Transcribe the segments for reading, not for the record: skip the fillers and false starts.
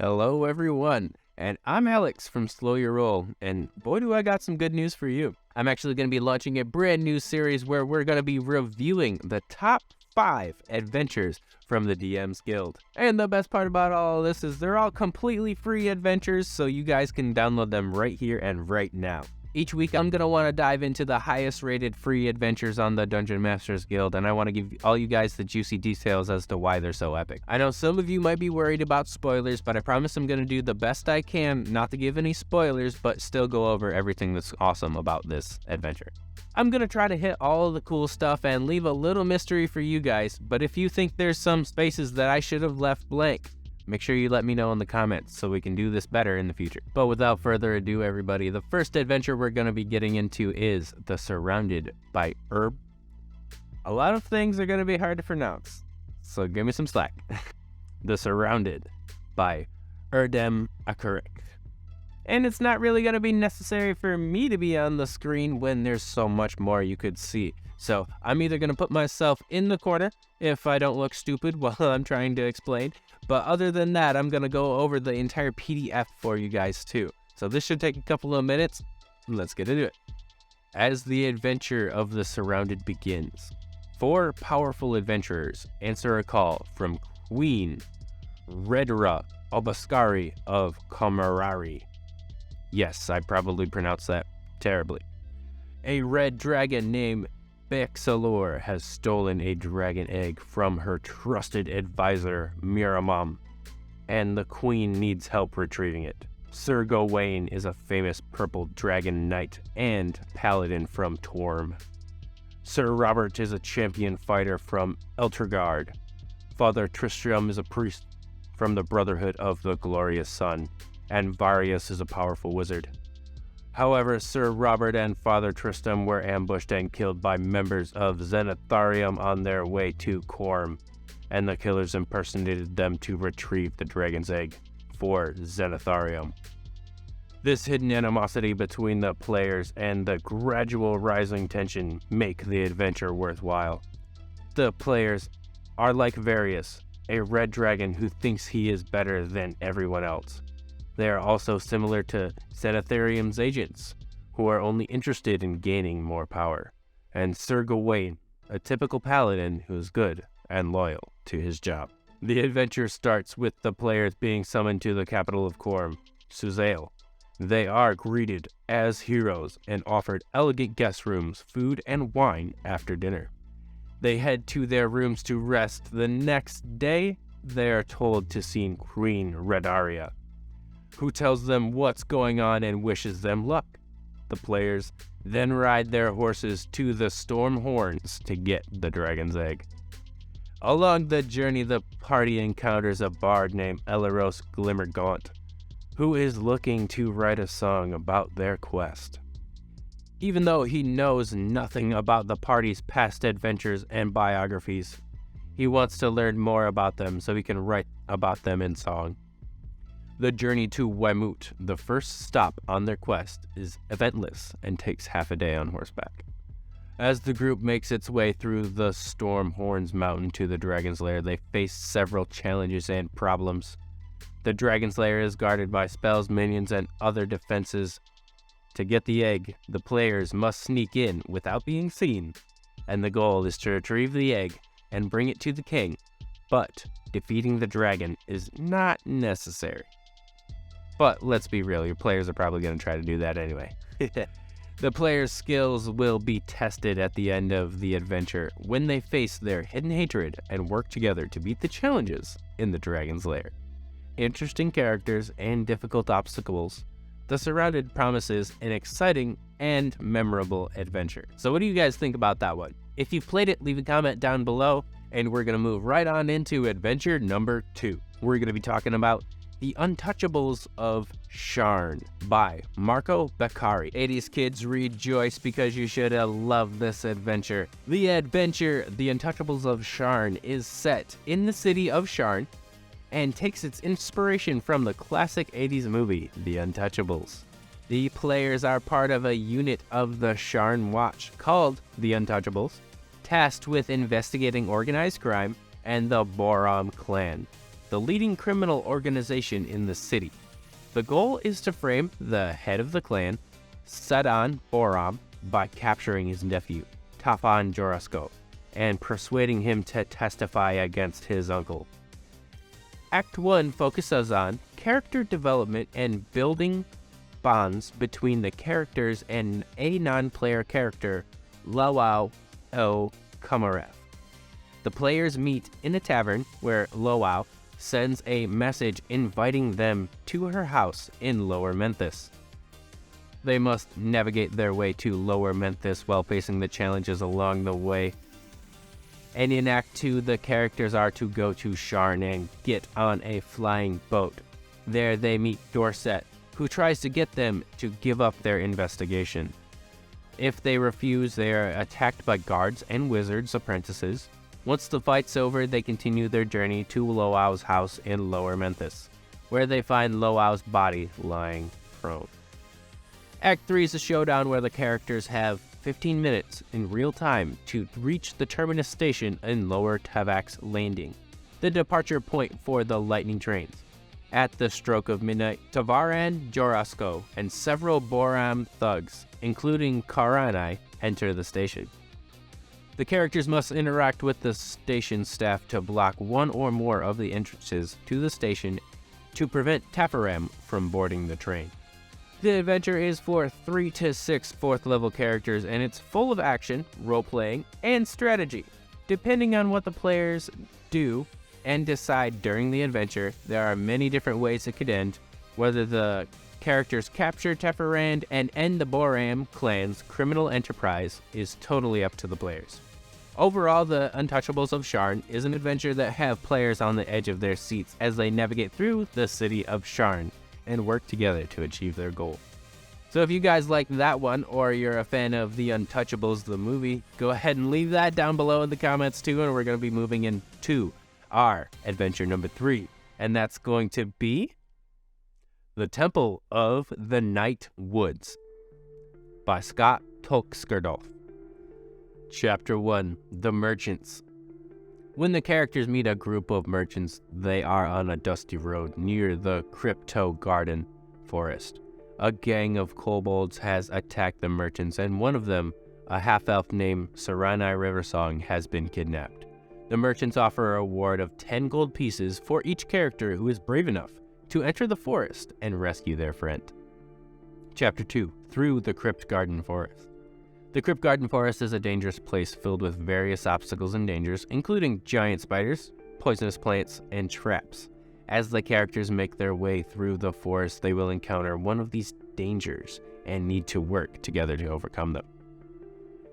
Hello everyone, and I'm Alex from Slow Your Roll, and boy do I got some good news for you. I'm actually going to be launching a brand new series where we're going to be reviewing the top 5 adventures from the DM's Guild. And the best part about all of this is they're all completely free adventures, so you guys can download them right here and right now. Each week, I'm going to want to dive into the highest rated free adventures on the Dungeon Masters Guild, and I want to give all you guys the juicy details as to why they're so epic. I know some of you might be worried about spoilers, but I promise I'm going to do the best I can not to give any spoilers, but still go over everything that's awesome about this adventure. I'm going to try to hit all of the cool stuff and leave a little mystery for you guys, but if you think there's some spaces that I should have left blank, make sure you let me know in the comments so we can do this better in the future. But without further ado, everybody, the first adventure we're going to be getting into is The Surrounded by Erdem. A lot of things are going to be hard to pronounce, so give me some slack. The Surrounded by Erdem Acir. And it's not really going to be necessary for me to be on the screen when there's so much more you could see. So I'm either going to put myself in the corner if I don't look stupid while I'm trying to explain. But other than that, I'm going to go over the entire PDF for you guys too. So this should take a couple of minutes. Let's get into it. As the adventure of The Surrounded begins, 4 powerful adventurers answer a call from Queen Erdem Acir of Camarari. Yes, I probably pronounced that terribly. A red dragon named Pigsaw has stolen a dragon egg from her trusted advisor, Murmur, and the queen needs help retrieving it. Sir Gawain is a famous purple dragon knight and paladin from Torm. Sir Robert is a champion fighter from Eltergard. Father Tristram is a priest from the Brotherhood of the Glorious Sun, and Varius is a powerful wizard. However, Sir Robert and Father Tristram were ambushed and killed by members of Zenitharium on their way to Corm, and the killers impersonated them to retrieve the dragon's egg for Zenitharium. This hidden animosity between the players and the gradual rising tension make the adventure worthwhile. The players are like Varius, a red dragon who thinks he is better than everyone else. They are also similar to Zenitharium's agents, who are only interested in gaining more power, and Sir Gawain, a typical paladin who is good and loyal to his job. The adventure starts with the players being summoned to the capital of Corm, Suzail. They are greeted as heroes and offered elegant guest rooms, food, and wine after dinner. They head to their rooms to rest. The next day, they are told to see Queen Erdem, who tells them what's going on and wishes them luck. The players then ride their horses to the Storm Horns to get the dragon's egg. Along the journey, the party encounters a bard named Eleros Glimmergaunt, who is looking to write a song about their quest. Even though he knows nothing about the party's past adventures and biographies, he wants to learn more about them so he can write about them in song. The journey to Weymouth, the first stop on their quest, is eventless and takes half a day on horseback. As the group makes its way through the Storm Horns Mountain to the Dragon's Lair, they face several challenges and problems. The Dragon's Lair is guarded by spells, minions, and other defenses. To get the egg, the players must sneak in without being seen, and the goal is to retrieve the egg and bring it to the king, but defeating the dragon is not necessary. But let's be real, your players are probably going to try to do that anyway. The players' skills will be tested at the end of the adventure when they face their hidden hatred and work together to beat the challenges in the Dragon's Lair. Interesting characters and difficult obstacles, The Surrounded promises an exciting and memorable adventure. So what do you guys think about that one? If you've played it, leave a comment down below, and we're going to move right on into adventure number 2. We're going to be talking about The Untouchables of Sharn by Marco Beccari. 80s kids, rejoice because you should love this adventure. The adventure, The Untouchables of Sharn, is set in the city of Sharn and takes its inspiration from the classic 80s movie, The Untouchables. The players are part of a unit of the Sharn Watch called The Untouchables, tasked with investigating organized crime and the Borom clan. the leading criminal organization in the city. The goal is to frame the head of the clan, Sedan Boram, by capturing his nephew, Tafan Jorasko, and persuading him to testify against his uncle. Act 1 focuses on character development and building bonds between the characters and a non-player character, Lawao O Kamarev. The players meet in a tavern where Lawao sends a message inviting them to her house in Lower Memphis. They must navigate their way to Lower Memphis while facing the challenges along the way. And in Act 2, the characters are to go to Sharn and get on a flying boat. There they meet Dorset, who tries to get them to give up their investigation. If they refuse, they are attacked by guards and wizards' apprentices. Once the fight's over, they continue their journey to Loao's house in Lower Memphis, where they find Loao's body lying prone. Act 3 is a showdown where the characters have 15 minutes in real time to reach the terminus station in Lower Tavak's Landing, the departure point for the lightning trains. At the stroke of midnight, Tavaran Jorasko and several Boram thugs, including Karanai, enter the station. The characters must interact with the station staff to block one or more of the entrances to the station to prevent Tafaram from boarding the train. The adventure is for 3 to 6 4th level characters, and it's full of action, role-playing, and strategy. Depending on what the players do and decide during the adventure, there are many different ways it could end. Whether the characters capture Teferand and end the Boram clan's criminal enterprise is totally up to the players. Overall, the Untouchables of Sharn is an adventure that have players on the edge of their seats as they navigate through the city of Sharn and work together to achieve their goal. So if you guys like that one, or you're a fan of The Untouchables, the movie, go ahead and leave that down below in the comments too, and we're going to be moving into our adventure number 3, and that's going to be The Temple of the Night Woods by Scott Tolkskerdolf. Chapter 1, The Merchants. When the characters meet a group of merchants, they are on a dusty road near the Crypto Garden Forest. A gang of kobolds has attacked the merchants, and one of them, a half-elf named Saranai Riversong, has been kidnapped. The merchants offer a reward of 10 gold pieces for each character who is brave enough to enter the forest and rescue their friend. Chapter 2, Through the Crypt Garden Forest. The Crypt Garden Forest is a dangerous place filled with various obstacles and dangers, including giant spiders, poisonous plants, and traps. As the characters make their way through the forest, they will encounter one of these dangers and need to work together to overcome them.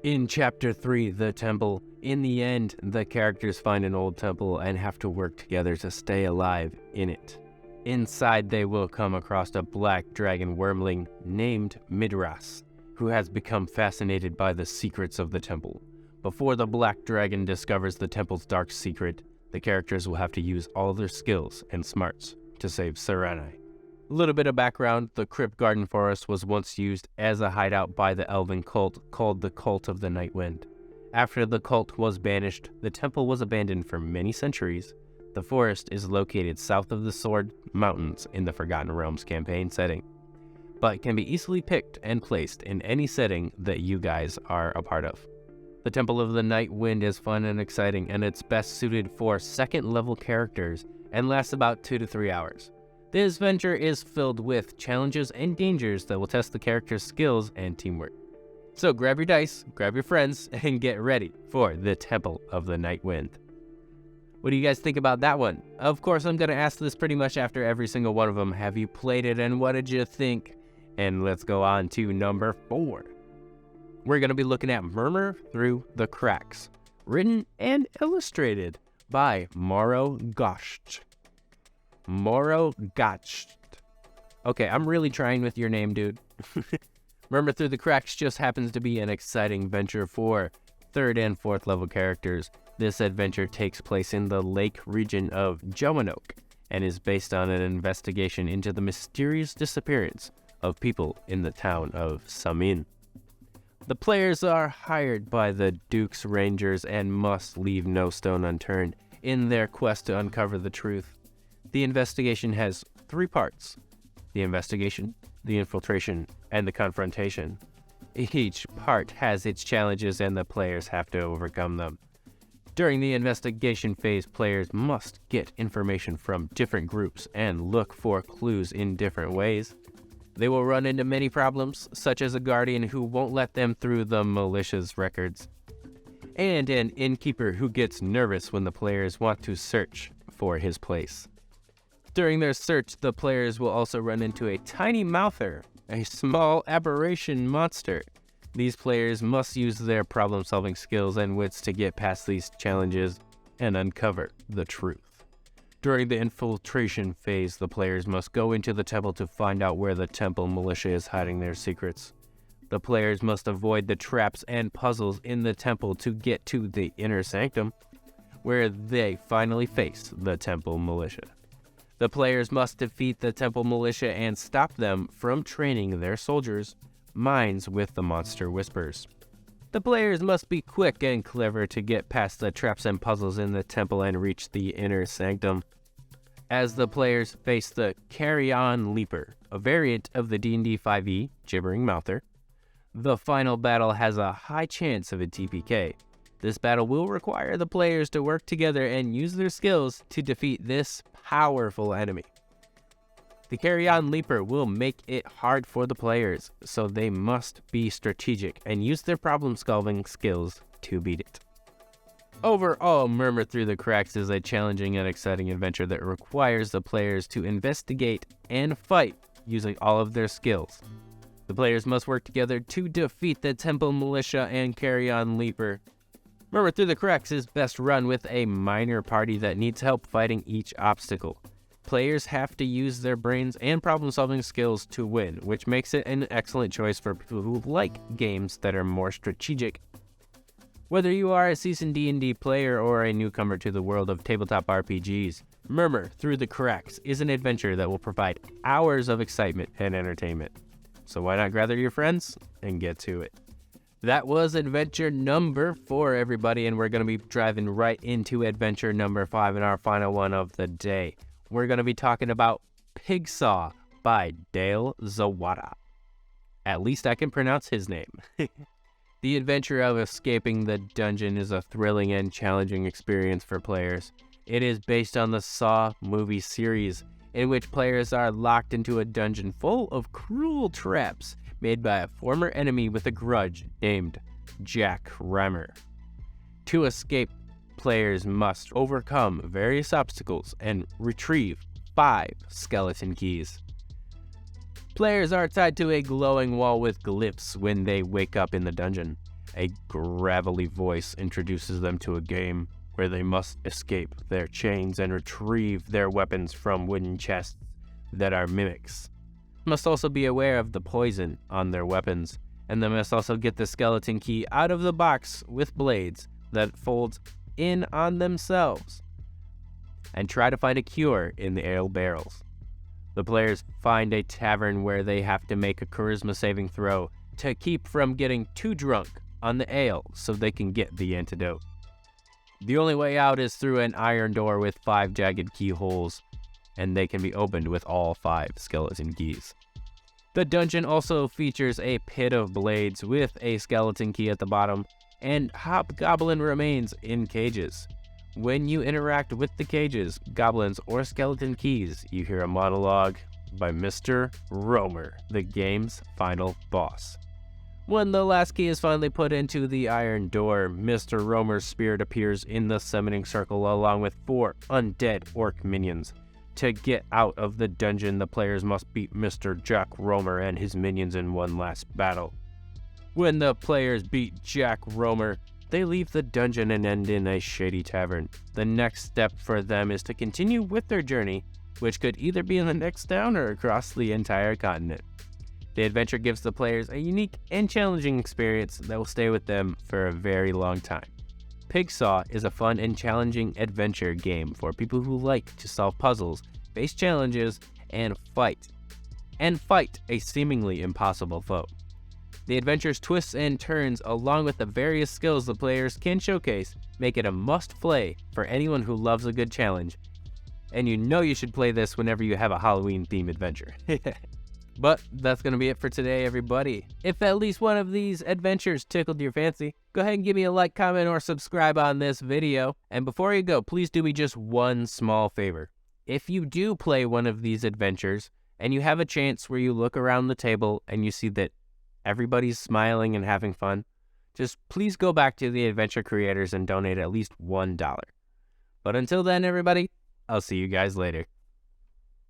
In Chapter 3, The Temple, in the end, the characters find an old temple and have to work together to stay alive in it. Inside, they will come across a black dragon wormling named Midras, who has become fascinated by the secrets of the temple. Before the black dragon discovers the temple's dark secret, the characters will have to use all their skills and smarts to save Saranai. A little bit of background: the Crypt Garden Forest was once used as a hideout by the elven cult called the Cult of the Night Wind. After the cult was banished, the temple was abandoned for many centuries. The forest is located south of the Sword Mountains in the Forgotten Realms campaign setting, but can be easily picked and placed in any setting that you guys are a part of. The Temple of the Night Wind is fun and exciting, and it's best suited for 2nd level characters and lasts about 2 to 3 hours. This adventure is filled with challenges and dangers that will test the character's skills and teamwork. So grab your dice, grab your friends, and get ready for the Temple of the Night Wind. What do you guys think about that one? Of course, I'm going to ask this pretty much after every single one of them. Have you played it, and what did you think? And let's go on to number 4. We're going to be looking at Murmur Through the Cracks, written and illustrated by Moro Gosht. Moro Gosht. Okay, I'm really trying with your name, dude. Murmur Through the Cracks just happens to be an exciting venture for 3rd and 4th level characters. This adventure takes place in the lake region of Joanok and is based on an investigation into the mysterious disappearance of people in the town of Samin. The players are hired by the Duke's Rangers and must leave no stone unturned in their quest to uncover the truth. The investigation has 3 parts: the investigation, the infiltration, and the confrontation. Each part has its challenges and the players have to overcome them. During the investigation phase, players must get information from different groups and look for clues in different ways. They will run into many problems, such as a guardian who won't let them through the militia's records, and an innkeeper who gets nervous when the players want to search for his place. During their search, the players will also run into a tiny mouther, a small aberration monster. These players must use their problem-solving skills and wits to get past these challenges and uncover the truth. During the infiltration phase, the players must go into the temple to find out where the temple militia is hiding their secrets. The players must avoid the traps and puzzles in the temple to get to the inner sanctum, where they finally face the temple militia. The players must defeat the temple militia and stop them from training their soldiers' minds with the monster whispers. The players must be quick and clever to get past the traps and puzzles in the temple and reach the inner sanctum. As the players face the Carrion Leaper, a variant of the D&D 5e Gibbering Mouther, the final battle has a high chance of a TPK. This battle will require the players to work together and use their skills to defeat this powerful enemy. The Carrion Leaper will make it hard for the players, so they must be strategic and use their problem-solving skills to beat it. Overall, Murmur Through the Cracks is a challenging and exciting adventure that requires the players to investigate and fight using all of their skills. The players must work together to defeat the Temple Militia and Carrion Leaper. Murmur Through the Cracks is best run with a minor party that needs help fighting each obstacle. Players have to use their brains and problem-solving skills to win, which makes it an excellent choice for people who like games that are more strategic. Whether you are a seasoned D&D player or a newcomer to the world of tabletop RPGs, Murmur Through the Cracks is an adventure that will provide hours of excitement and entertainment. So why not gather your friends and get to it? That was adventure number 4, everybody, and we're going to be driving right into adventure number 5 and our final one of the day. We're going to be talking about Pigsaw by Dale Zawada. At least I can pronounce his name. The adventure of escaping the dungeon is a thrilling and challenging experience for players. It is based on the Saw movie series, in which players are locked into a dungeon full of cruel traps made by a former enemy with a grudge named Jack Reimer. To escape, players must overcome various obstacles and retrieve 5 skeleton keys. Players are tied to a glowing wall with glyphs when they wake up in the dungeon. A gravelly voice introduces them to a game where they must escape their chains and retrieve their weapons from wooden chests that are mimics. Must also be aware of the poison on their weapons, and they must also get the skeleton key out of the box with blades that folds in on themselves, and try to find a cure in the ale barrels. The players find a tavern where they have to make a charisma saving throw to keep from getting too drunk on the ale so they can get the antidote. The only way out is through an iron door with 5 jagged keyholes, and they can be opened with all 5 skeleton keys. The dungeon also features a pit of blades with a skeleton key at the bottom and hobgoblin remains in cages. When you interact with the cages, goblins, or skeleton keys, you hear a monologue by Mr. Romer, the game's final boss. When the last key is finally put into the iron door, Mr. Romer's spirit appears in the summoning circle along with 4 undead orc minions. To get out of the dungeon, the players must beat Mr. Jack Romer and his minions in one last battle. When the players beat Jack Romer, they leave the dungeon and end in a shady tavern. The next step for them is to continue with their journey, which could either be in the next town or across the entire continent. The adventure gives the players a unique and challenging experience that will stay with them for a very long time. Pigsaw is a fun and challenging adventure game for people who like to solve puzzles, face challenges, and fight a seemingly impossible foe. The adventure's twists and turns, along with the various skills the players can showcase, make it a must-play for anyone who loves a good challenge and you know you should play this whenever you have a Halloween-themed adventure. But that's going to be it for today, everybody. If at least one of these adventures tickled your fancy, go ahead and give me a like, comment, or subscribe on this video. And before you go, please do me just one small favor. If you do play one of these adventures, and you have a chance where you look around the table and you see that everybody's smiling and having fun, just please go back to the adventure creators and donate at least $1. But until then, everybody, I'll see you guys later.